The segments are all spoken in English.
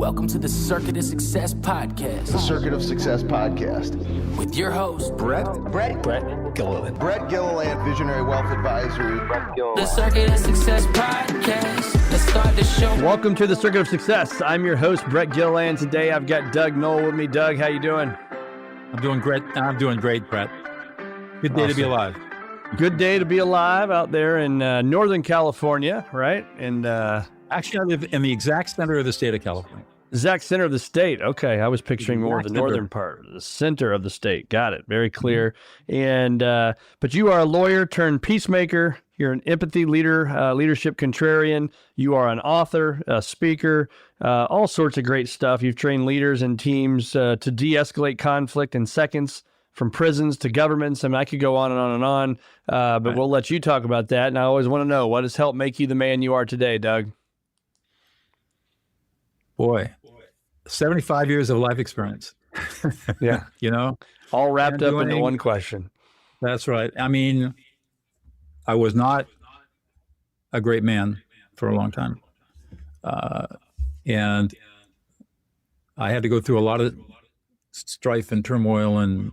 Welcome to the Circuit of Success Podcast. The Circuit of Success Podcast. With your host, Brett Gilliland. Brett Gilliland, Visionary Wealth Advisory. The Circuit of Success Podcast. Let's start the show. Welcome to the Circuit of Success. I'm your host, Brett Gilliland. Today I've got Doug Noll with me. Doug, how you doing? I'm doing great, Brett. Good day to be alive. Good day to be alive out there in Northern California, right? And actually, I live in the exact center of the state of California. Exact center of the state. Okay, I was picturing more of the northern part, the center of the state. Got it. Very clear. And but you are a lawyer turned peacemaker. You're an empathy leader, leadership contrarian. You are an author, a speaker, all sorts of great stuff. You've trained leaders and teams to de-escalate conflict in seconds, from prisons to governments. I mean, I could go on and on and on, but right. We'll let you talk about that. And I always want to know, what has helped make you the man you are today, Doug? Boy, 75 years of life experience. Yeah. You know, all wrapped up into one question. That's right. I mean, I was not a great man for a long time. And I had to go through a lot of strife and turmoil and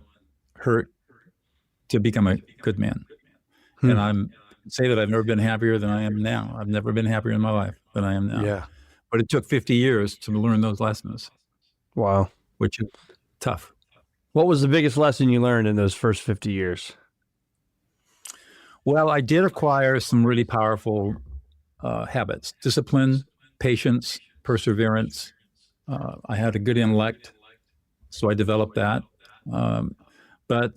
hurt to become a good man. And I'm say that I've never been happier than I am now. I've never been happier in my life than I am now. Yeah. But it took 50 years to learn those lessons. Wow. Which is tough. What was the biggest lesson you learned in those first 50 years? Well, I did acquire some really powerful habits: discipline, patience, perseverance. I had a good intellect, so I developed that. But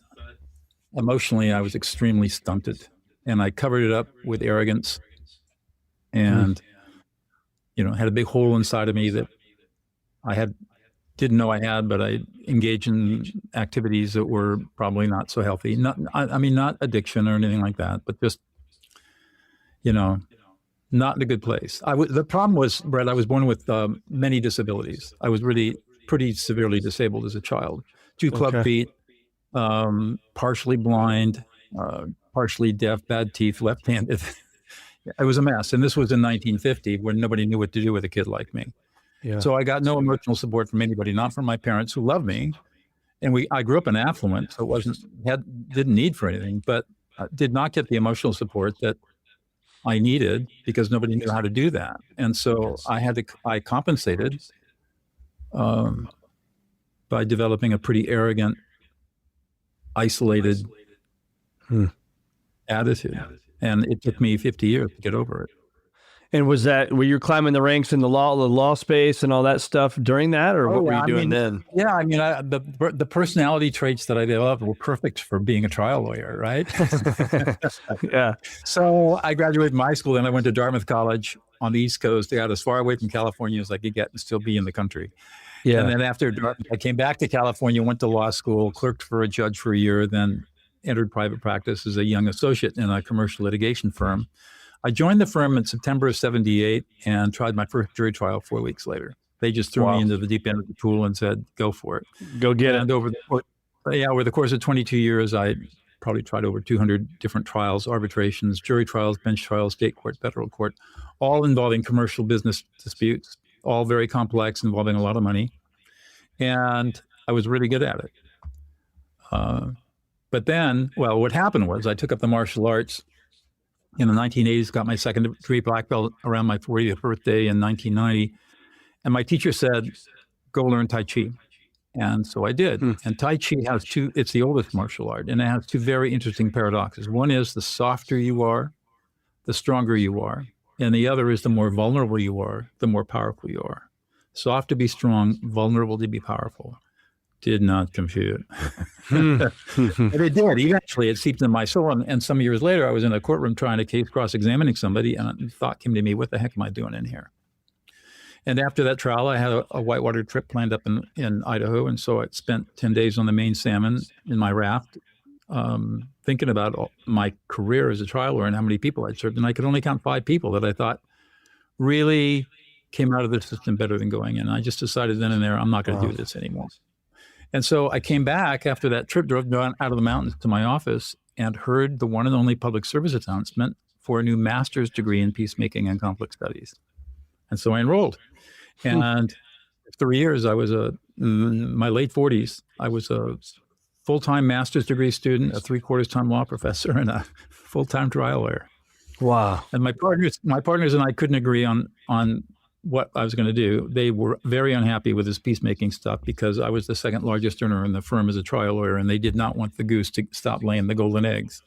emotionally, I was extremely stunted, and I covered it up with arrogance, and had a big hole inside of me that I didn't know I had, but I engaged in activities that were probably not so healthy. Not addiction or anything like that, but just, not in a good place. The problem was, Brett, I was born with many disabilities. I was really pretty severely disabled as a child. 2 club feet, partially blind, partially deaf, bad teeth, left-handed. It was a mess. And this was in 1950 when nobody knew what to do with a kid like me. Yeah. So I got no emotional support from anybody, not from my parents who loved me. And I grew up in affluent, so didn't need for anything, but did not get the emotional support that I needed because nobody knew how to do that. And so I compensated by developing a pretty arrogant, isolated attitude. And it took me 50 years to get over it. And were you climbing the ranks in the law space and all that stuff during that, or what were you doing then? Yeah, I mean, the personality traits that I developed were perfect for being a trial lawyer, right? Yeah. So I graduated from high school, and I went to Dartmouth College on the East Coast. I got as far away from California as I could get and still be in the country. Yeah. And then after Dartmouth, I came back to California, went to law school, clerked for a judge for a year, then entered private practice as a young associate in a commercial litigation firm. I joined the firm in September of 78 and tried my first jury trial 4 weeks later. They just threw me into the deep end of the pool and said, go for it. Go get it. Over the course of 22 years, I probably tried over 200 different trials, arbitrations, jury trials, bench trials, state court, federal court, all involving commercial business disputes, all very complex, involving a lot of money. And I was really good at it. But then, what happened was I took up the martial arts in the 1980s, got my second degree black belt around my 40th birthday in 1990. And my teacher said, go learn Tai Chi. And so I did. And Tai Chi has it's the oldest martial art, and it has 2 very interesting paradoxes. One is the softer you are, the stronger you are. And the other is the more vulnerable you are, the more powerful you are. Soft to be strong, vulnerable to be powerful. Did not compute. But it did. Eventually, it seeped into my soul. And some years later, I was in a courtroom trying a case, cross-examining somebody, and a thought came to me, what the heck am I doing in here? And after that trial, I had a whitewater trip planned up in Idaho. And so I spent 10 days on the main salmon in my raft, thinking about my career as a trial lawyer and how many people I'd served. And I could only count 5 people that I thought really came out of the system better than going in. I just decided then and there, I'm not going to do this anymore. And so I came back after that trip, drove down out of the mountains to my office and heard the one and only public service announcement for a new master's degree in Peacemaking and Conflict Studies. And so I enrolled. And 3 years, I was in my late 40s. I was a full-time master's degree student, a 3/4 time law professor, and a full-time trial lawyer. Wow. And my partners and I couldn't agree on what I was going to do. They were very unhappy with this peacemaking stuff because I was the second largest earner in the firm as a trial lawyer, and they did not want the goose to stop laying the golden eggs.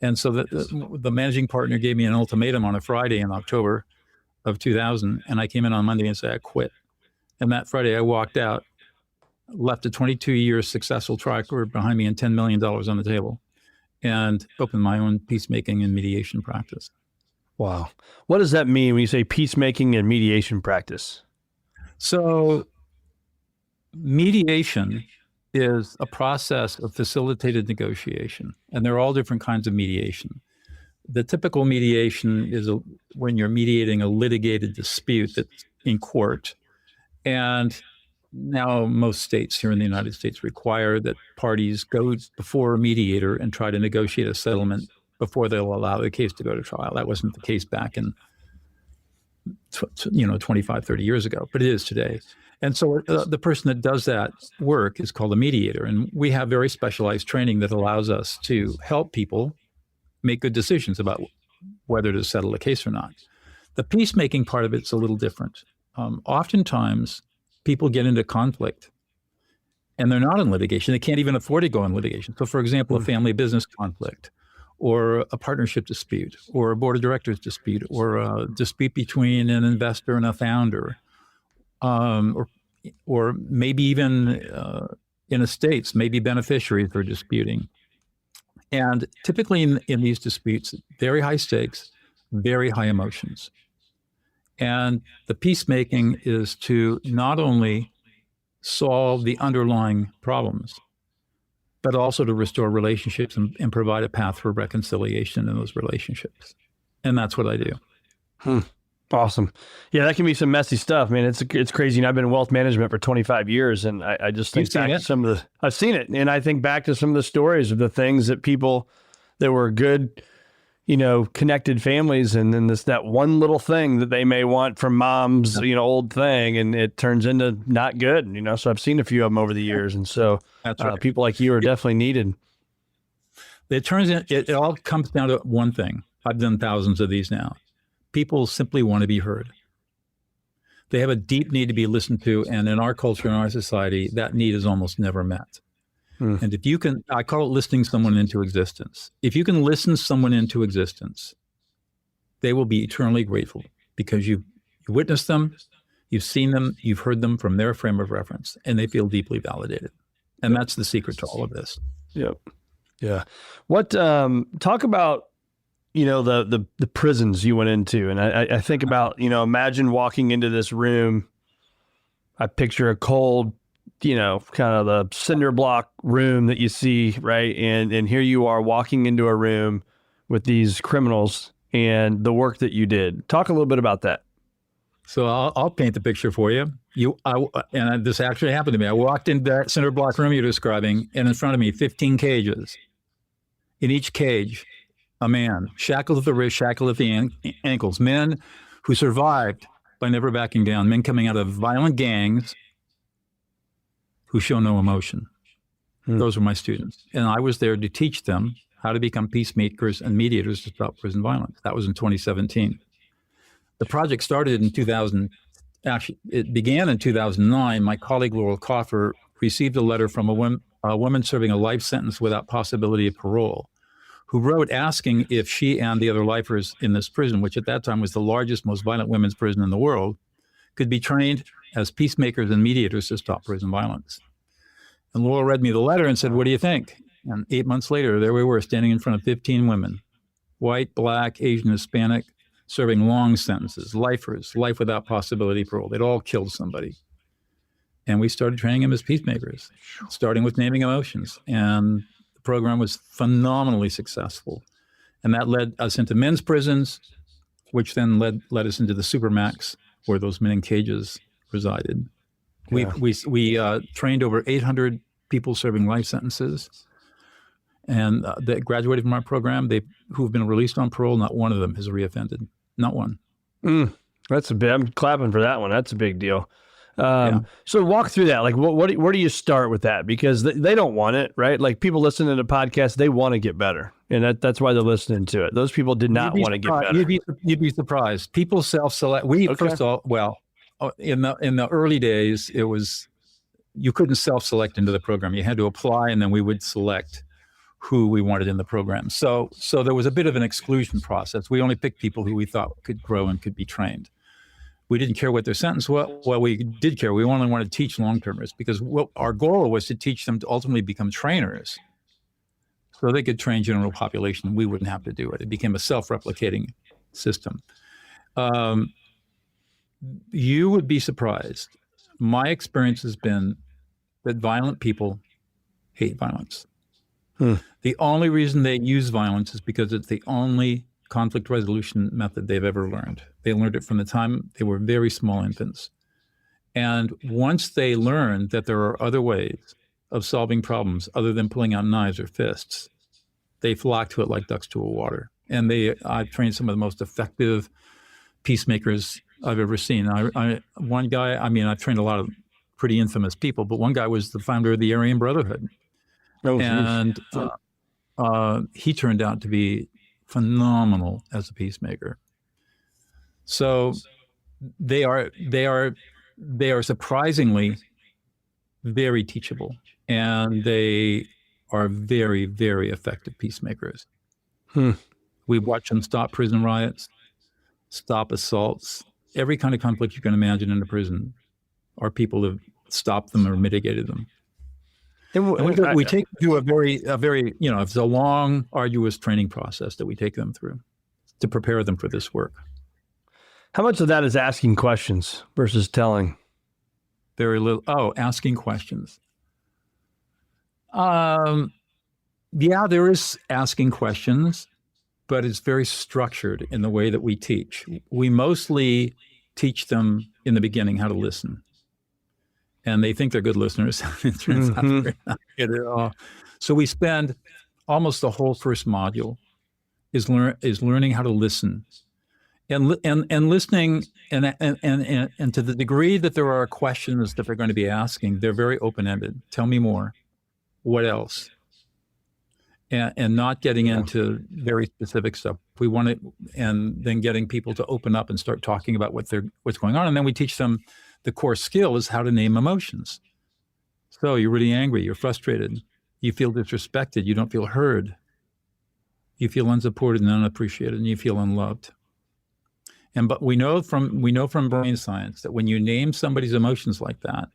And so the managing partner gave me an ultimatum on a Friday in October of 2000, and I came in on Monday and said I quit. And that Friday I walked out, left a 22-year successful trial career behind me and $10 million on the table, and opened my own peacemaking and mediation practice. Wow. What does that mean when you say peacemaking and mediation practice? So mediation is a process of facilitated negotiation, and there are all different kinds of mediation. The typical mediation is when you're mediating a litigated dispute that's in court. And now most states here in the United States require that parties go before a mediator and try to negotiate a settlement before they'll allow the case to go to trial. That wasn't the case back in 25, 30 years ago, but it is today. And so the person that does that work is called a mediator. And we have very specialized training that allows us to help people make good decisions about whether to settle a case or not. The peacemaking part of it's a little different. Oftentimes, people get into conflict and they're not in litigation. They can't even afford to go in litigation. So, for example, a family business conflict, or a partnership dispute, or a board of directors dispute, or a dispute between an investor and a founder, or maybe even in estates, maybe beneficiaries are disputing. And typically in these disputes, very high stakes, very high emotions. And the peacemaking is to not only solve the underlying problems, but also to restore relationships and provide a path for reconciliation in those relationships. And that's what I do. Awesome. Yeah, that can be some messy stuff, man. It's crazy. And I've been in wealth management for 25 years, and I just think back to some of the, I've seen it, and I think back to some of the stories of the things that people that were good, connected families, and then that one little thing that they may want from mom's, old thing, and it turns into not good, so I've seen a few of them over the years. And so That's right. People like you are definitely needed. It all comes down to one thing. I've done thousands of these now. People simply want to be heard. They have a deep need to be listened to, and in our culture, in our society, that need is almost never met. And if you can, I call it listening someone into existence. If you can listen someone into existence, they will be eternally grateful because you witnessed them, you've seen them, you've heard them from their frame of reference, and they feel deeply validated. And that's the secret to all of this. Yep. Yeah. What, talk about, the prisons you went into. And I think about, imagine walking into this room. I picture a cold, kind of the cinder block room that you see, right? And here you are walking into a room with these criminals and the work that you did. Talk a little bit about that. So I'll paint the picture for you. This actually happened to me. I walked into that cinder block room you're describing, and in front of me, 15 cages. In each cage, a man, shackled at the wrist, shackled at the ankles, men who survived by never backing down, men coming out of violent gangs who show no emotion. Those were my students. And I was there to teach them how to become peacemakers and mediators to stop prison violence. That was in 2017. The project started in 2000. Actually, it began in 2009. My colleague, Laurel Coffer, received a letter from a woman serving a life sentence without possibility of parole, who wrote asking if she and the other lifers in this prison, which at that time was the largest, most violent women's prison in the world, could be trained as peacemakers and mediators to stop prison violence. And Laurel read me the letter and said, "What do you think?" And 8 months later, there we were standing in front of 15 women, white, black, Asian, Hispanic, serving long sentences, lifers, life without possibility of parole. They'd all killed somebody. And we started training them as peacemakers, starting with naming emotions. And the program was phenomenally successful. And that led us into men's prisons, which then led us into the supermax, where those men in cages resided. Yeah. We trained over 800 people serving life sentences, and that graduated from our program. Who've been released on parole, not one of them has reoffended. Not one. That's a big. I'm clapping for that one. That's a big deal. So walk through that. Like, where do you start with that? Because they don't want it, right? Like people listening to the podcast, they want to get better, and that's why they're listening to it. Those people did not want to get better. You'd be surprised. People self-select. First of all, well, in the early days, it was you couldn't self-select into the program. You had to apply, and then we would select who we wanted in the program. So there was a bit of an exclusion process. We only picked people who we thought could grow and could be trained. We didn't care what their sentence was. Well, we did care. We only wanted to teach long-termers because our goal was to teach them to ultimately become trainers so they could train general population and we wouldn't have to do it. It became a self-replicating system. You would be surprised. My experience has been that violent people hate violence. The only reason they use violence is because it's the only conflict resolution method they've ever learned. They learned it from the time they were very small infants. And once they learn that there are other ways of solving problems other than pulling out knives or fists, they flock to it like ducks to a water. And I've trained some of the most effective peacemakers I've ever seen. One guy, I've trained a lot of pretty infamous people, but one guy was the founder of the Aryan Brotherhood. And he turned out to be phenomenal as a peacemaker. So they are surprisingly very teachable, and they are very, very effective peacemakers. We watch them stop prison riots, stop assaults, every kind of conflict you can imagine in a prison. Our people have stopped them or mitigated them. And we take them through a very, it's a long, arduous training process that we take them through to prepare them for this work. How much of that is asking questions versus telling? Very little. Oh, asking questions. Yeah, there is asking questions, but it's very structured in the way that we teach. We mostly teach them in the beginning how to listen. And they think they're good listeners. It turns out they're not good at all. So we spend almost the whole first module is learning how to listen, and listening, and to the degree that there are questions that they're going to be asking, they're very open-ended. Tell me more. What else? And not getting into very specific stuff. We want it, and then getting people to open up and start talking about what's going on, and then we teach them. The core skill is how to name emotions. So you're really angry, you're frustrated, you feel disrespected, you don't feel heard, you feel unsupported and unappreciated, and you feel unloved. But we know from brain science that when you name somebody's emotions like that,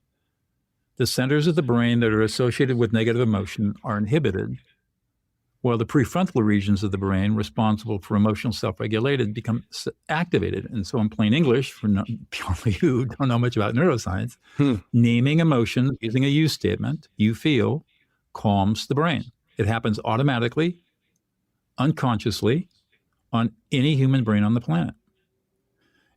the centers of the brain that are associated with negative emotion are inhibited, while the prefrontal regions of the brain responsible for emotional self-regulated become activated. And so in plain English, for people who don't know much about neuroscience, naming emotions using a you statement, you feel, calms the brain. It happens automatically, unconsciously, on any human brain on the planet.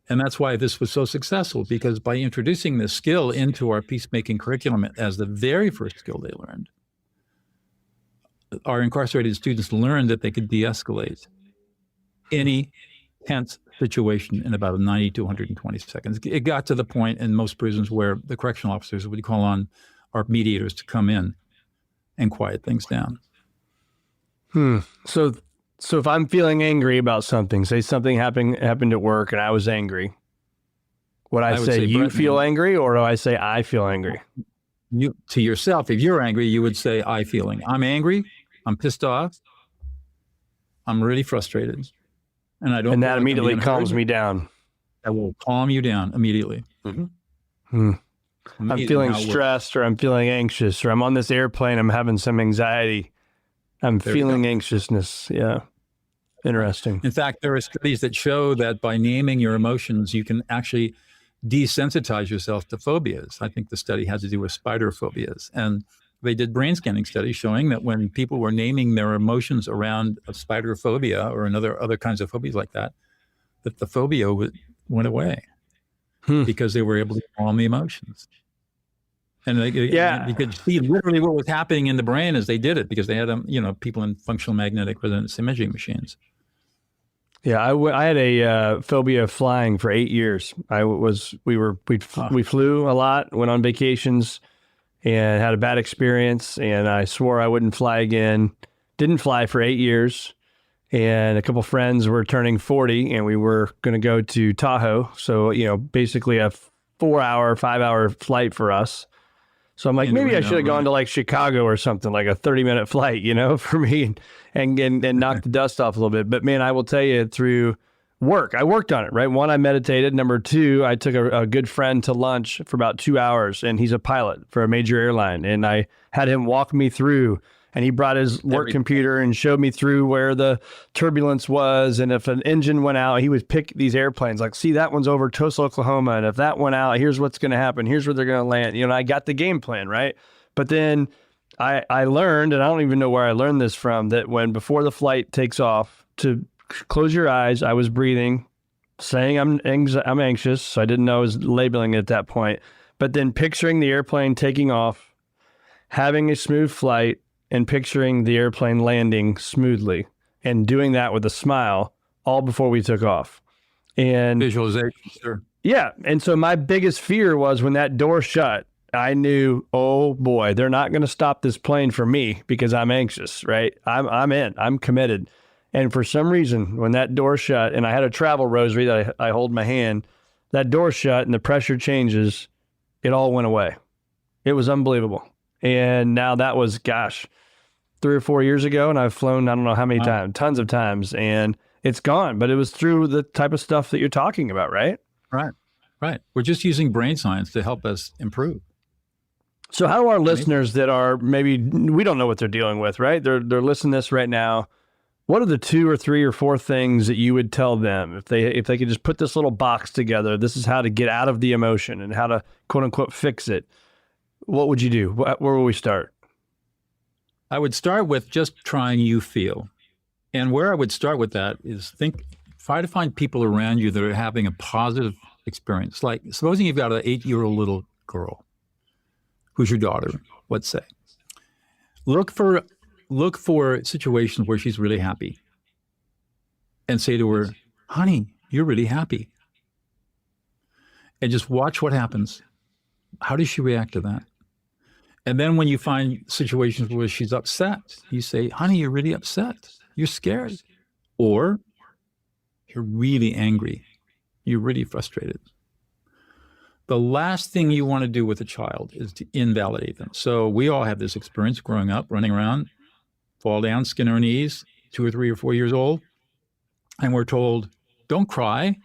And that's why this was so successful, because by introducing this skill into our peacemaking curriculum as the very first skill they learned, our incarcerated students learned that they could de-escalate any tense situation in about 90 to 120 seconds. It got to the point in most prisons where the correctional officers would call on our mediators to come in and quiet things down. So if I'm feeling angry about something, say something happened at work and I was angry, would I say you Brett, feel angry, or do I say I feel angry? You, to yourself, if you're angry, you would say I feeling. I'm angry. I'm pissed off. I'm really frustrated, and I don't. And that immediately calms me down. That will calm you down immediately. I'm feeling stressed, or I'm feeling anxious, or I'm on this airplane. I'm having some anxiety. I'm feeling anxiousness. Yeah, interesting. In fact, there are studies that show that by naming your emotions, you can actually desensitize yourself to phobias. I think the study had to do with spider phobias, and they did brain scanning studies showing that when people were naming their emotions around a spider phobia or other kinds of phobias like that, that the phobia went away because they were able to calm the emotions. And you could see literally what was happening in the brain as they did it, because they had people in functional magnetic resonance imaging machines. Yeah, I had a phobia of flying for 8 years. We flew a lot, went on vacations, and had a bad experience. And I swore I wouldn't fly again. Didn't fly for 8 years. And a couple friends were turning 40, and we were going to go to Tahoe. So, basically a 4-hour, 5-hour flight for us. So I'm like, maybe I should have gone to like Chicago or something, like a 30-minute flight, for me, and knock the dust off a little bit. But man, I will tell you, through work, I worked on it, right? One, I meditated. Number two, I took a good friend to lunch for about 2 hours, and he's a pilot for a major airline. And I had him walk me through, and he brought his work computer and showed me through where the turbulence was. And if an engine went out, he would pick these airplanes like, see, that one's over Tulsa, Oklahoma. And if that went out, here's what's going to happen. Here's where they're going to land. I got the game plan, right? But then I learned, and I don't even know where I learned this from, that before the flight takes off, to close your eyes, I was breathing, saying I'm anxious. So I didn't know I was labeling it at that point. But then picturing the airplane taking off, having a smooth flight, and picturing the airplane landing smoothly, and doing that with a smile all before we took off. And visualization, sure. Yeah. And so my biggest fear was when that door shut, I knew, oh boy, they're not going to stop this plane for me because I'm anxious, right? I'm in, I'm committed. And for some reason, when that door shut, and I had a travel rosary that I hold in my hand, that door shut and the pressure changes, it all went away. It was unbelievable. And now that was, 3 or 4 years ago, and I've flown, I don't know how many times, tons of times, and it's gone. But it was through the type of stuff that you're talking about, right? Right. We're just using brain science to help us improve. So how do our listeners that are maybe, we don't know what they're dealing with, right? They're listening to this right now. What are the 2 or 3 or 4 things that you would tell them if they could just put this little box together? This is how to get out of the emotion and how to quote unquote fix it. What would you do? Where will we start? I would start with just trying you feel. And where I would start with that is try to find people around you that are having a positive experience. Like supposing you've got an 8-year-old little girl who's your daughter, let's say. Look for situations where she's really happy and say to her, honey, you're really happy. And just watch what happens. How does she react to that? And then when you find situations where she's upset, you say, honey, you're really upset. You're scared. Or you're really angry. You're really frustrated. The last thing you want to do with a child is to invalidate them. So we all have this experience growing up, running around, fall down, skin our knees, 2 or 3 or 4 years old. And we're told, don't cry.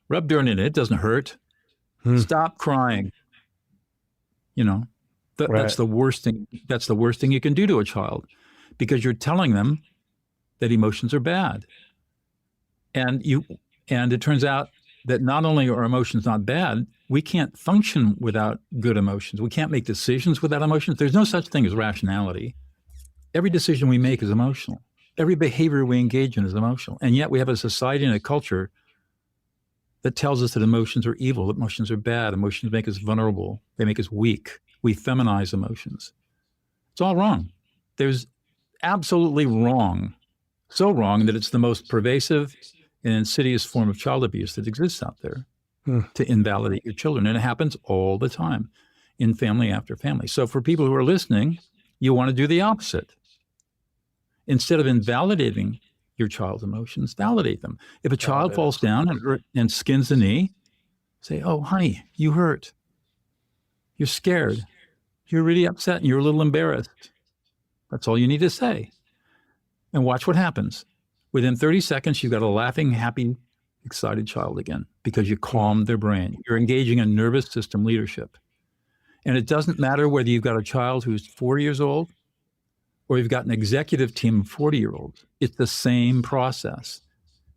Rub dirt in it. It doesn't hurt. Stop crying. That's the worst thing. That's the worst thing you can do to a child, because you're telling them that emotions are bad. And it turns out that not only are emotions not bad, we can't function without good emotions. We can't make decisions without emotions. There's no such thing as rationality. Every decision we make is emotional. Every behavior we engage in is emotional. And yet we have a society and a culture that tells us that emotions are evil, that emotions are bad, emotions make us vulnerable, they make us weak. We feminize emotions. It's all wrong. There's absolutely wrong. So wrong that it's the most pervasive and insidious form of child abuse that exists out there, to invalidate your children. And it happens all the time in family after family. So for people who are listening, you want to do the opposite. Instead of invalidating your child's emotions, validate them. If a child falls down and skins the knee, say, oh, honey, you hurt. You're scared. You're really upset and you're a little embarrassed. That's all you need to say. And watch what happens. Within 30 seconds, you've got a laughing, happy, excited child again, because you calmed their brain. You're engaging in nervous system leadership. And it doesn't matter whether you've got a child who's 4 years old or you've got an executive team of 40-year-olds. It's the same process.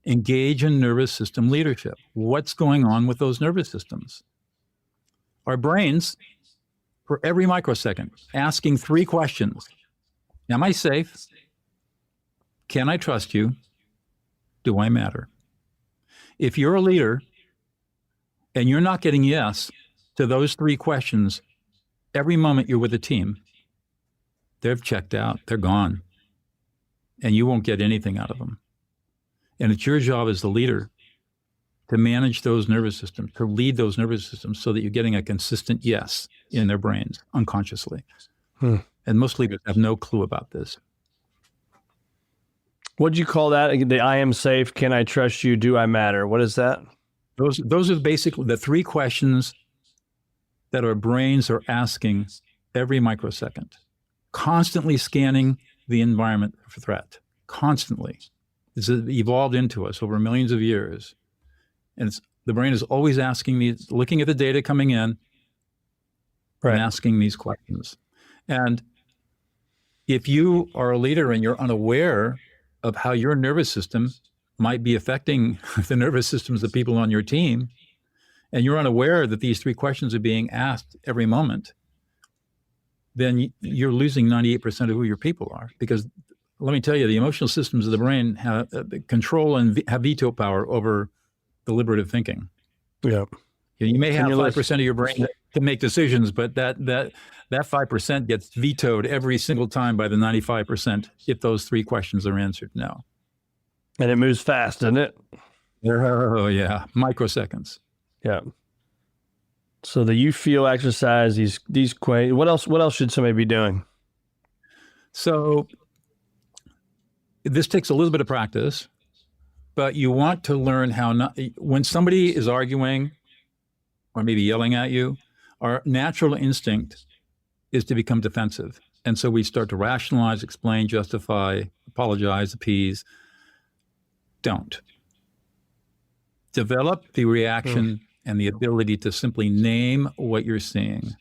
Engage in nervous system leadership. What's going on with those nervous systems? Our brains, for every microsecond, asking 3 questions. Am I safe? Can I trust you? Do I matter? If you're a leader and you're not getting yes to those 3 questions every moment you're with a team, they've checked out, they're gone, and you won't get anything out of them. And it's your job as the leader to manage those nervous systems, to lead those nervous systems so that you're getting a consistent yes in their brains unconsciously. And most leaders have no clue about this. What'd you call that? The I am safe, can I trust you, do I matter? What is that? Those are basically the three questions that our brains are asking every microsecond, constantly scanning the environment for threat, constantly. It's evolved into us over millions of years. And the brain is always asking these, looking at the data coming in, and asking these questions. And if you are a leader and you're unaware of how your nervous system might be affecting the nervous systems of people on your team, and you're unaware that these three questions are being asked every moment, then you're losing 98% of who your people are. Because let me tell you, the emotional systems of the brain have control and have veto power over deliberative thinking. Yeah. You may have 5% of your brain to make decisions, but that 5% gets vetoed every single time by the 95% if those three questions are answered no. And it moves fast, doesn't it? Oh, yeah. Microseconds. Yeah. So the you feel exercise, these what else should somebody be doing? So this takes a little bit of practice, but you want to learn how not, when somebody is arguing or maybe yelling at you, our natural instinct is to become defensive. And so we start to rationalize, explain, justify, apologize, appease. Don't. Develop the reaction and the ability to simply name what you're seeing.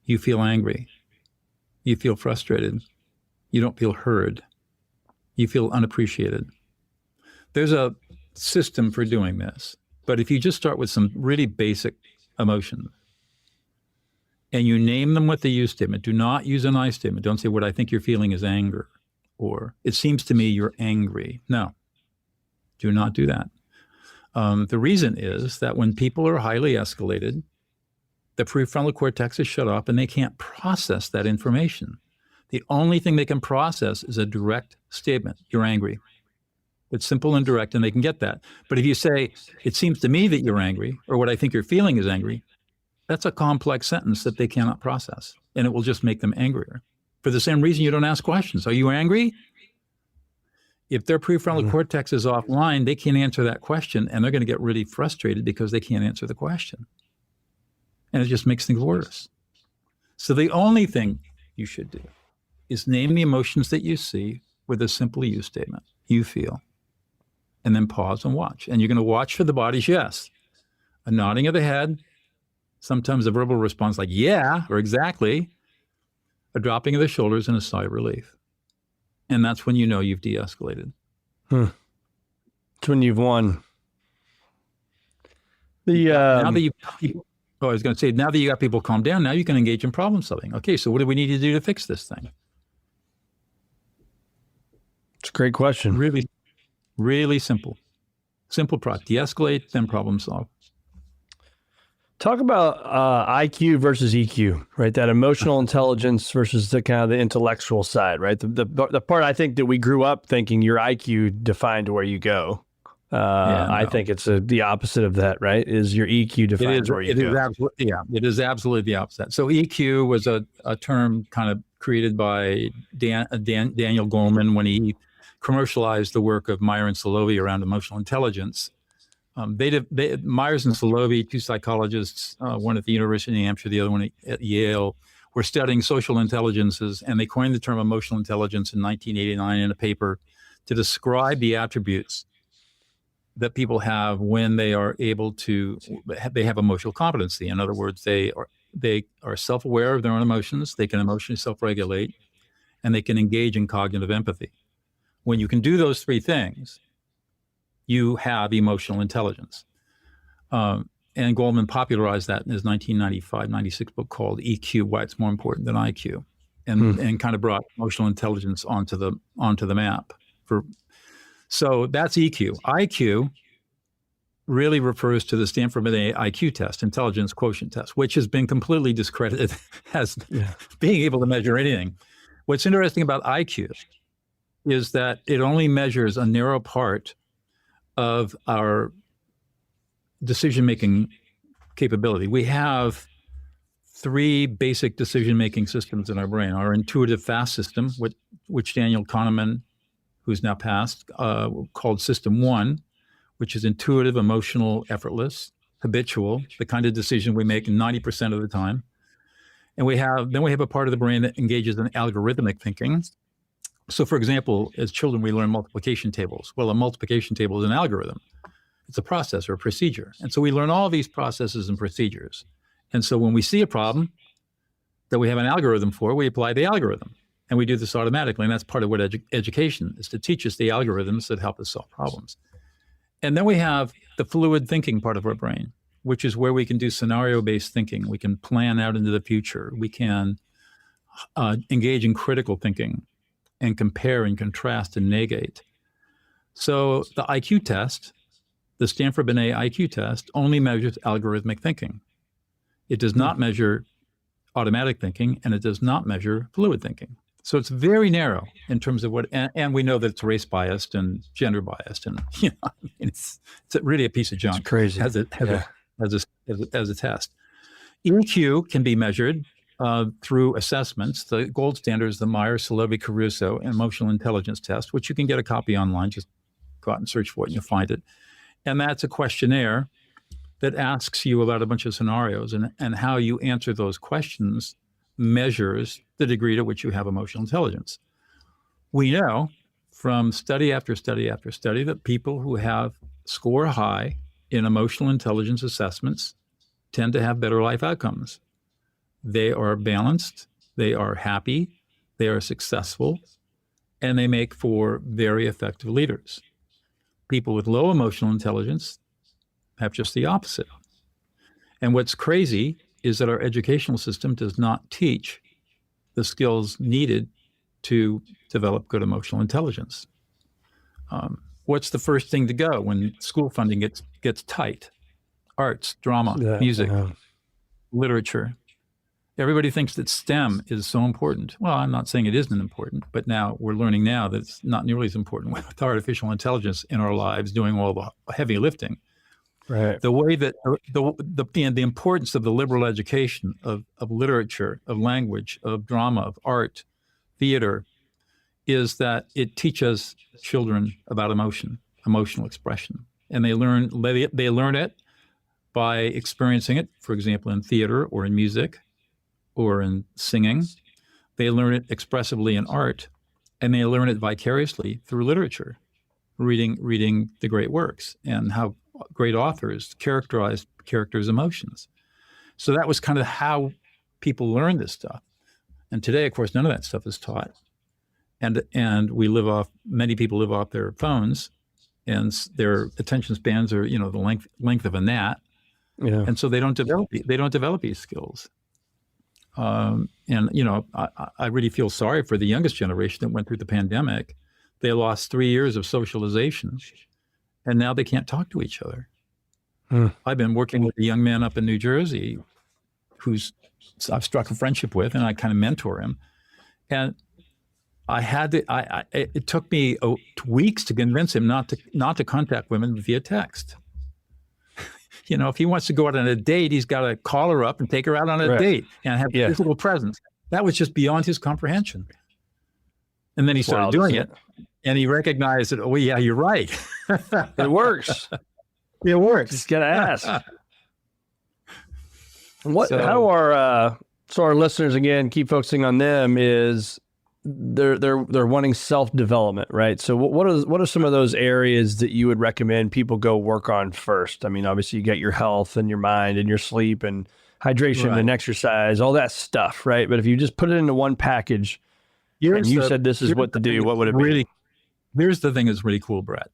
You feel angry. You feel frustrated. You don't feel heard. You feel unappreciated. There's a system for doing this. But if you just start with some really basic emotions and you name them with the you statement, do not use an I statement. Don't say what I think you're feeling is anger or it seems to me you're angry. No, do not do that. The reason is that when people are highly escalated, the prefrontal cortex is shut off and they can't process that information. The only thing they can process is a direct statement. You're angry. It's simple and direct, and they can get that. But if you say, it seems to me that you're angry, or what I think you're feeling is angry, that's a complex sentence that they cannot process, and it will just make them angrier. For the same reason you don't ask questions. Are you angry? If their prefrontal cortex is offline, they can't answer that question, and they're going to get really frustrated because they can't answer the question. And it just makes things worse. So the only thing you should do is name the emotions that you see with a simple you statement. You feel. And then pause and watch. And you're going to watch for the body's yes. A nodding of the head, sometimes a verbal response like yeah or exactly, a dropping of the shoulders and a sigh of relief. And that's when you know you've de-escalated. It's when you've won. Now that I was going to say, now that you got people calm down, now you can engage in problem solving. Okay, so what do we need to do to fix this thing? It's a great question. Really, really simple. Simple product. De-escalate, then problem solve. Talk about IQ versus EQ, right? That emotional intelligence versus the kind of the intellectual side, right? The part I think that we grew up thinking your IQ defined where you go. I think it's the opposite of that, right? Is your EQ defines where you go. It is absolutely the opposite. So EQ was a term kind of created by Daniel Goleman when he commercialized the work of Meyer and Solovey around emotional intelligence. Myers and Solovey, two psychologists, one at the University of New Hampshire, the other one at Yale, were studying social intelligences, and they coined the term emotional intelligence in 1989 in a paper to describe the attributes that people have when they are able to, they have emotional competency. In other words, they are self-aware of their own emotions, they can emotionally self-regulate, and they can engage in cognitive empathy. When you can do those three things, you have emotional intelligence. And Goleman popularized that in his 1995-96 book called EQ, Why It's More Important Than IQ, and kind of brought emotional intelligence onto the map. So that's EQ. IQ really refers to the Stanford IQ test, intelligence quotient test, which has been completely discredited as being able to measure anything. What's interesting about IQ is that it only measures a narrow part of our decision-making capability. We have 3 basic decision-making systems in our brain. Our intuitive fast system, which Daniel Kahneman, who's now passed, called System 1, which is intuitive, emotional, effortless, habitual, the kind of decision we make 90% of the time. And then we have a part of the brain that engages in algorithmic thinking. So, for example, as children, we learn multiplication tables. Well, a multiplication table is an algorithm. It's a process or a procedure. And so we learn all these processes and procedures. And so when we see a problem that we have an algorithm for, we apply the algorithm. And we do this automatically. And that's part of what education is, to teach us the algorithms that help us solve problems. And then we have the fluid thinking part of our brain, which is where we can do scenario-based thinking. We can plan out into the future. We can engage in critical thinking and compare and contrast and negate. So the IQ test, the Stanford-Binet IQ test, only measures algorithmic thinking. It does not measure automatic thinking, and it does not measure fluid thinking. So it's very narrow in terms of and we know that it's race biased and gender biased, and it's really a piece of junk. It's crazy. As a test. EQ can be measured through assessments. The gold standard is the Myers-Celebi-Caruso Emotional Intelligence Test, which you can get a copy online. Just go out and search for it and you'll find it. And that's a questionnaire that asks you about a bunch of scenarios, and how you answer those questions measures the degree to which you have emotional intelligence. We know from study after study after study that people who score high in emotional intelligence assessments tend to have better life outcomes. They are balanced, they are happy, they are successful, and they make for very effective leaders. People with low emotional intelligence have just the opposite. And what's crazy is that our educational system does not teach the skills needed to develop good emotional intelligence. What's the first thing to go when school funding gets tight? Arts, drama, music, literature. Everybody thinks that STEM is so important. Well, I'm not saying it isn't important, but now we're learning now that it's not nearly as important with artificial intelligence in our lives doing all the heavy lifting. Right. The way that the importance of the liberal education of literature, of language, of drama, of art, theater, is that it teaches children about emotional expression, and they learn it by experiencing it. For example, in theater or in music or in singing, they learn it expressively in art, and they learn it vicariously through literature, reading the great works and how great authors characterize characters' emotions. So that was kind of how people learned this stuff. And today, of course, none of that stuff is taught. And many people live off their phones, and their attention spans are, the length of a gnat. Yeah. And so they don't develop these skills. I really feel sorry for the youngest generation that went through the pandemic. They lost 3 years of socialization, and now they can't talk to each other. I've been working with a young man up in New Jersey I've struck a friendship with, and I kind of mentor him. And it took me weeks to convince him not to contact women via text. If he wants to go out on a date, he's got to call her up and take her out on a date and have physical presence. That was just beyond his comprehension. And then he started doing it, and he recognized that, oh yeah, you're right. It works. It works. Just gotta ask. So our listeners, again, keep focusing on them, is they're wanting self-development, right? So what are some of those areas that you would recommend people go work on first? I mean, obviously you get your health and your mind and your sleep and hydration and exercise, all that stuff, right? But if you just put it into one package, and you said this is what to do, what would it be? Here's the thing that's really cool, Brett.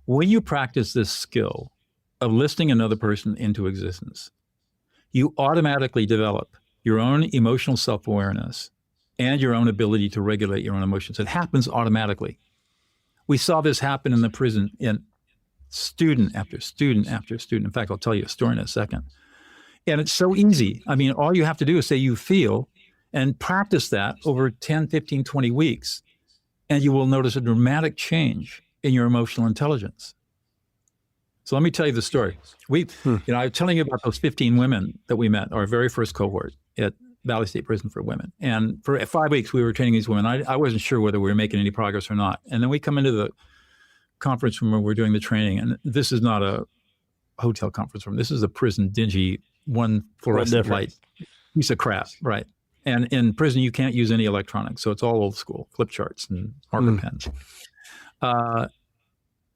When you practice this skill of listing another person into existence, you automatically develop your own emotional self-awareness and your own ability to regulate your own emotions. It happens automatically. We saw this happen in the prison in student after student after student. In fact, I'll tell you a story in a second. And it's so easy. I mean, all you have to do is say you feel, and practice that over 10, 15, 20 weeks. and you will notice a dramatic change in your emotional intelligence. So let me tell you the story. I was telling you about those 15 women that we met, our very first cohort at Valley State Prison for Women. And for 5 weeks, we were training these women. I wasn't sure whether we were making any progress or not. And then we come into the conference room where we're doing the training. And this is not a hotel conference room. This is a prison, dingy, one fluorescent light piece of crap, right? And in prison, you can't use any electronics. So it's all old school, flip charts and marker pens.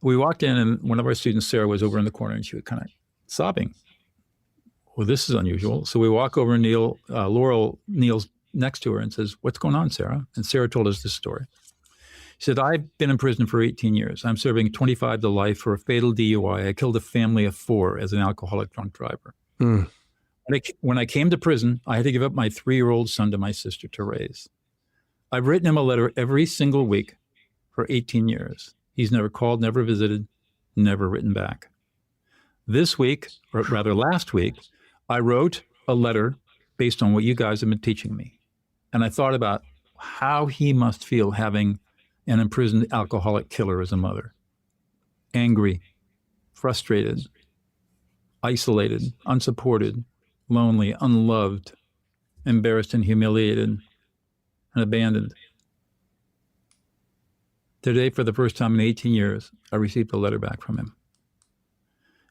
We walked in, and one of our students, Sarah, was over in the corner, and she was kind of sobbing. Well, this is unusual. So we walk over, and Laurel kneels next to her and says, "What's going on, Sarah?" And Sarah told us this story. She said, "I've been in prison for 18 years. I'm serving 25 to life for a fatal DUI. I killed a family of 4 as an alcoholic drunk driver. When I came to prison, I had to give up my 3-year-old son to my sister to raise. I've written him a letter every single week for 18 years. He's never called, never visited, never written back. This week, or rather last week, I wrote a letter based on what you guys have been teaching me. And I thought about how he must feel having an imprisoned alcoholic killer as a mother. Angry, frustrated, isolated, unsupported, lonely, unloved, embarrassed and humiliated, and abandoned. Today, for the first time in 18 years, I received a letter back from him.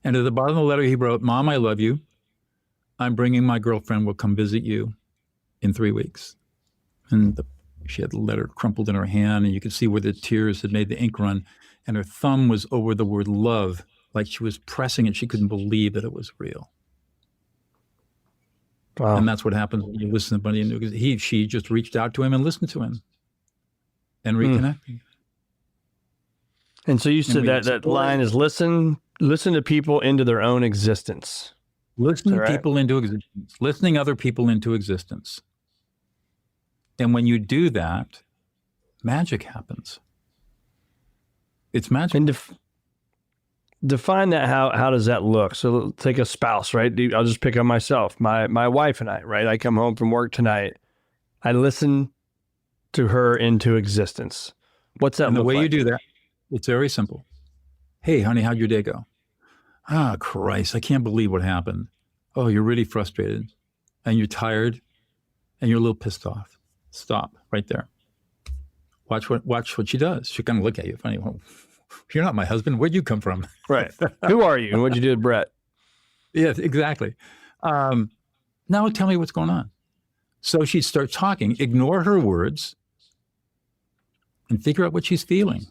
And at the bottom of the letter, he wrote, 'Mom, I love you. I'm bringing my girlfriend. Will come visit you in 3 weeks.'" And she had the letter crumpled in her hand, and you could see where the tears had made the ink run. And her thumb was over the word love, like she was pressing it. She couldn't believe that it was real. Wow. And that's what happens when you listen to somebody. She just reached out to him and listened to him and reconnected. And so you said that line is listen to people into their own existence. Listening people into existence, listening other people into existence. And when you do that, magic happens. It's magic. And define that. How does that look? So take a spouse, right? I'll just pick on myself. My wife and I, right? I come home from work tonight. I listen to her into existence. What's that look like? And the way you do that, it's very simple. "Hey, honey, how'd your day go?" "Ah, Christ, I can't believe what happened." "Oh, you're really frustrated and you're tired and you're a little pissed off." Stop right there. Watch what she does. She'll kind of look at you funny. "Well, you're not my husband. Where'd you come from?" Right. "Who are you? And what'd you do with Brett?" Yes, exactly. "Now tell me what's going on." So she'd start talking, ignore her words, and figure out what she's feeling.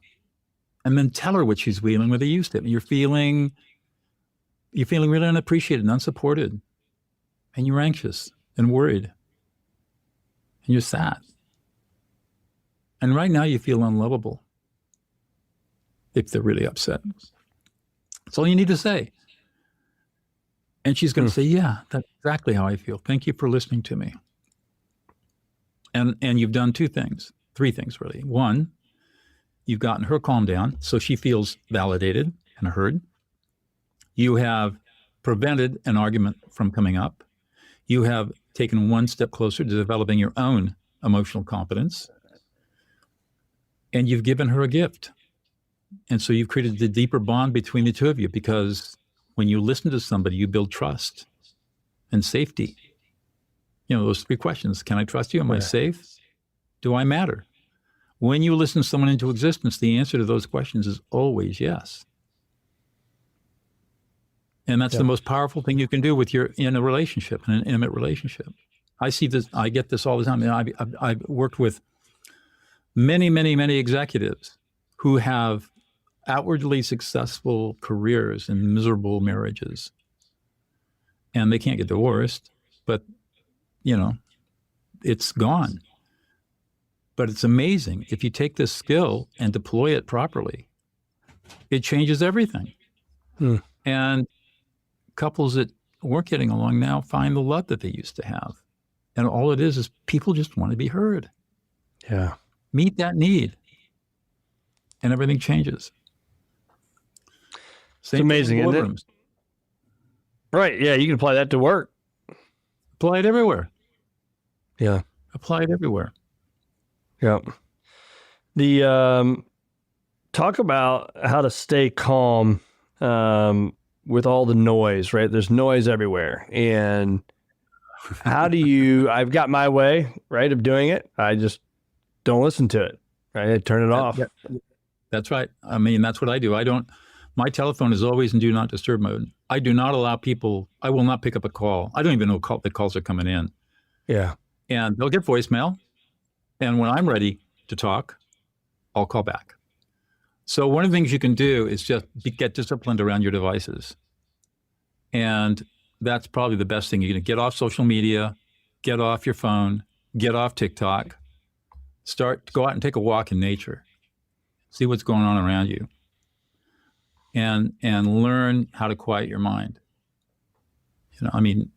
And then tell her what she's feeling with a you statement. You're feeling really unappreciated and unsupported. And you're anxious and worried. And you're sad. And right now you feel unlovable. If they're really upset. That's all you need to say. And she's going to say, "Yeah, that's exactly how I feel. Thank you for listening to me." And you've done 3 things really. One, you've gotten her calmed down so she feels validated and heard. You have prevented an argument from coming up. You have taken one step closer to developing your own emotional competence. And you've given her a gift. And so you've created the deeper bond between the two of you, because when you listen to somebody, you build trust and safety. Those 3 questions. Can I trust you? Am I safe? Do I matter? When you listen to someone into existence, the answer to those questions is always yes. And that's the most powerful thing you can do in a relationship, in an intimate relationship. I see this, I get this all the time. I've worked with many, many, many executives who have outwardly successful careers in miserable marriages. And they can't get divorced, but, it's gone. But it's amazing. If you take this skill and deploy it properly, it changes everything. And couples that weren't getting along now find the love that they used to have. And all it is people just want to be heard. Yeah. Meet that need. And everything changes. It's amazing, isn't it? Right. Yeah. You can apply that to work. Apply it everywhere. Yeah. Apply it everywhere. Yeah. The talk about how to stay calm with all the noise, right? There's noise everywhere. And how do you, I've got my way, right, of doing it. I just don't listen to it, right? I turn it off. Yeah, that's right. I mean, that's what I do. My telephone is always in do not disturb mode. I do not allow people, I will not pick up a call. I don't even know the calls are coming in. Yeah. And they'll get voicemail. And when I'm ready to talk, I'll call back. So one of the things you can do is just get disciplined around your devices. And that's probably the best thing. You can get off social media, get off your phone, get off TikTok, go out and take a walk in nature, see what's going on around you, and learn how to quiet your mind. I mean,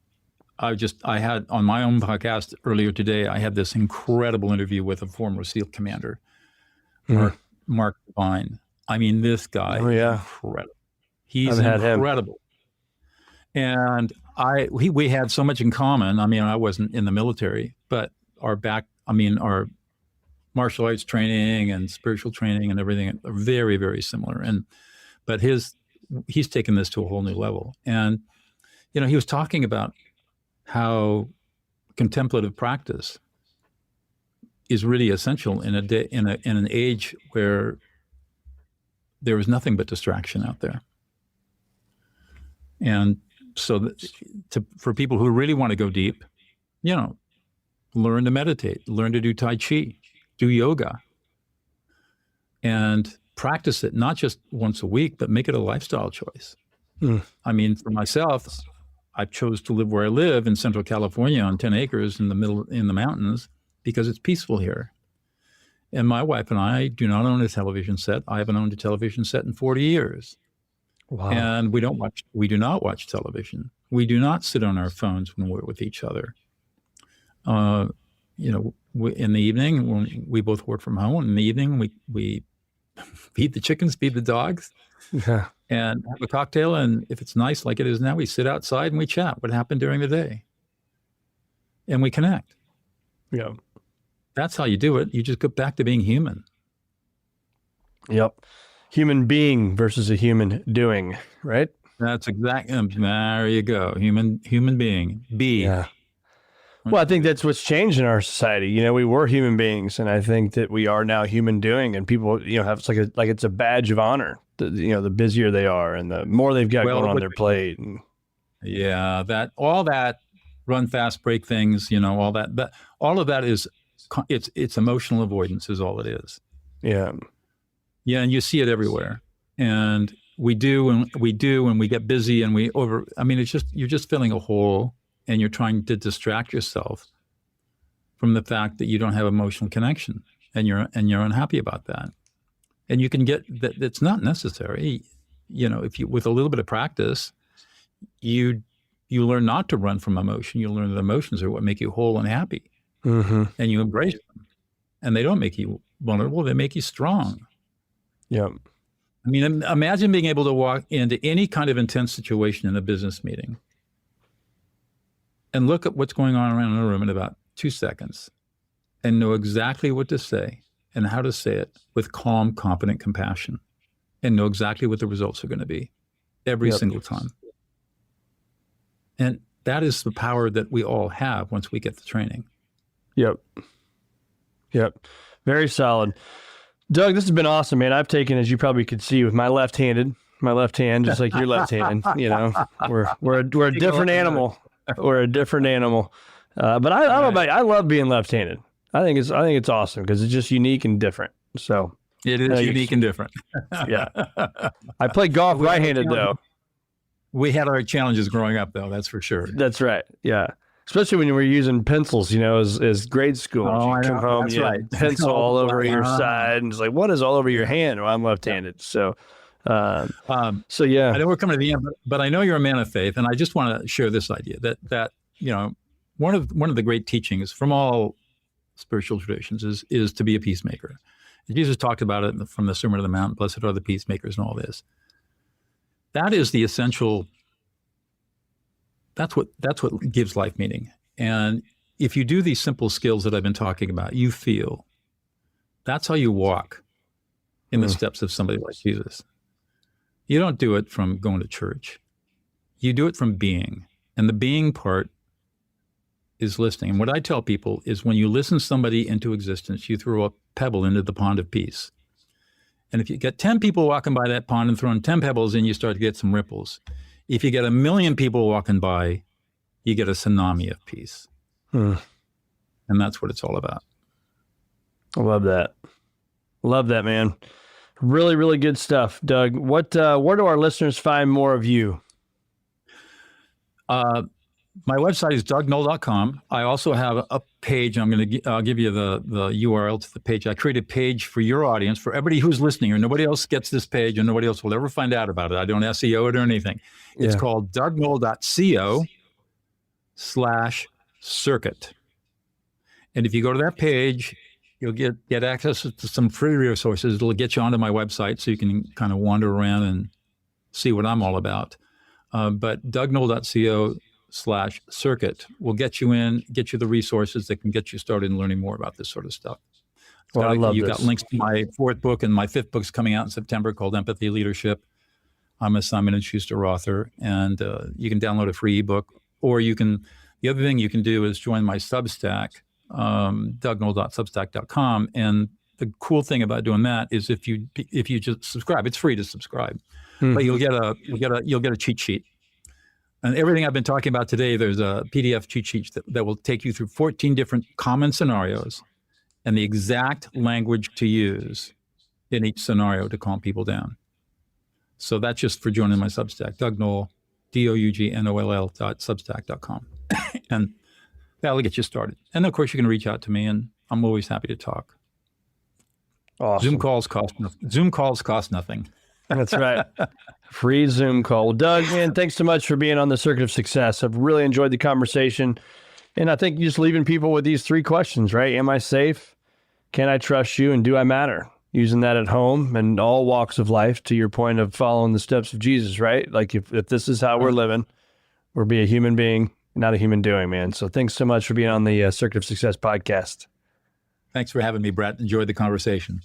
I had on my own podcast earlier today, I had this incredible interview with a former SEAL commander, Mark Devine. I mean, this guy, incredible. He's incredible. And we had so much in common. I mean, I wasn't in the military, but our martial arts training and spiritual training and everything are very, very similar. But he's taken this to a whole new level. And, he was talking about how contemplative practice is really essential in an age where there is nothing but distraction out there. And so for people who really want to go deep, learn to meditate, learn to do Tai Chi, do yoga, and practice it not just once a week, but make it a lifestyle choice. I mean, for myself, I chose to live where I live in Central California on 10 acres in the mountains because it's peaceful here. And my wife and I do not own a television set. I haven't owned a television set in 40 years. Wow. And we do not watch television. We do not sit on our phones when we're with each other. In the evening, when we both work from home, in the evening, we feed the chickens, feed the dogs, and have a cocktail. And if it's nice like it is now, we sit outside and we chat what happened during the day. And we connect. Yeah. That's how you do it. You just go back to being human. Yep. Human being versus a human doing, right? That's exactly, there you go. Human being. Yeah. Well, I think that's what's changed in our society. We were human beings, and I think that we are now human doing, and people, have it's a badge of honor. The busier they are, and the more they've got going on their plate. Yeah, all that run fast, break things, all that. But all of that is, it's emotional avoidance is all it is. Yeah. Yeah, and you see it everywhere. And we do, and we get busy, and it's just, you're just filling a hole. And you're trying to distract yourself from the fact that you don't have emotional connection, and you're unhappy about that. And you can get that. It's not necessary. If you, with a little bit of practice, you learn not to run from emotion. You learn that emotions are what make you whole and happy, and you embrace them. And they don't make you vulnerable. They make you strong. Yeah. I mean, imagine being able to walk into any kind of intense situation in a business meeting and look at what's going on around the room in about 2 seconds and know exactly what to say and how to say it with calm, confident compassion, and know exactly what the results are going to be every single time. And that is the power that we all have once we get the training. Yep. Very solid. Doug, this has been awesome, man. I've taken, as you probably could see, with my left hand, just like you're left-handed. We're a different animal. We're a different animal. But I don't know about you. I love being left-handed. I think it's awesome because it's just unique and different. So it is unique and different. Yeah. I play golf right-handed though. We had our challenges growing up though, that's for sure. That's right. Yeah. Especially when you were using pencils, as grade school. Oh, you come home, that's right. Pencil all over your side, and it's like, what is all over your hand? Well, I'm left-handed. So yeah. I know we're coming to the end, but I know you're a man of faith, and I just want to share this idea that one of the great teachings from all spiritual traditions is to be a peacemaker. Jesus talked about it from the Sermon on the Mount, blessed are the peacemakers and all this. That is the essential. That's what gives life meaning. And if you do these simple skills that I've been talking about, you feel That's how you walk in the steps of somebody like Jesus. You don't do it from going to church. You do it from being. And the being part is listening. And what I tell people is when you listen somebody into existence, you throw a pebble into the pond of peace. And if you get 10 people walking by that pond and throwing 10 pebbles in, you start to get some ripples. If you get 1 million people walking by, you get a tsunami of peace. And that's what it's all about. I love that. Love that, man. Really, really good stuff, Doug. Where do our listeners find more of you? My website is dougnoll.com. I also have a page. I'll give you the URL to the page. I create a page for your audience, for everybody who's listening, or nobody else gets this page and nobody else will ever find out about it. I don't SEO it or anything. It's called dougnoll.co/circuit. And if you go to that page, you'll get access to some free resources. It'll get you onto my website so you can kind of wander around and see what I'm all about. But dougnoll.co/circuit will get you the resources that can get you started in learning more about this sort of stuff. Well, I love You've this. got links to my 4th book, and my 5th book's coming out in September called Empathy Leadership. I'm a Simon & Schuster author, and you can download a free ebook, or the other thing you can do is join my Substack, dougnoll.substack.com. And the cool thing about doing that is if you just subscribe, it's free to subscribe, but you'll get a cheat sheet. And everything I've been talking about today, there's a PDF cheat sheet that will take you through 14 different common scenarios and the exact language to use in each scenario to calm people down. So that's just for joining my Substack, Doug Noll, DOUGNOLL.substack.com. And that'll get you started. And of course, you can reach out to me, and I'm always happy to talk. Awesome. Zoom calls cost nothing. That's right. Free Zoom call. Well, Doug, man, thanks so much for being on the Circuit of Success. I've really enjoyed the conversation. And I think just leaving people with these 3 questions, right? Am I safe? Can I trust you? And do I matter? Using that at home and all walks of life, to your point of following the steps of Jesus, right? Like if this is how we're living, we'll be a human being, not a human doing, man. So thanks so much for being on the Circuit of Success podcast. Thanks for having me, Brett. Enjoyed the conversation.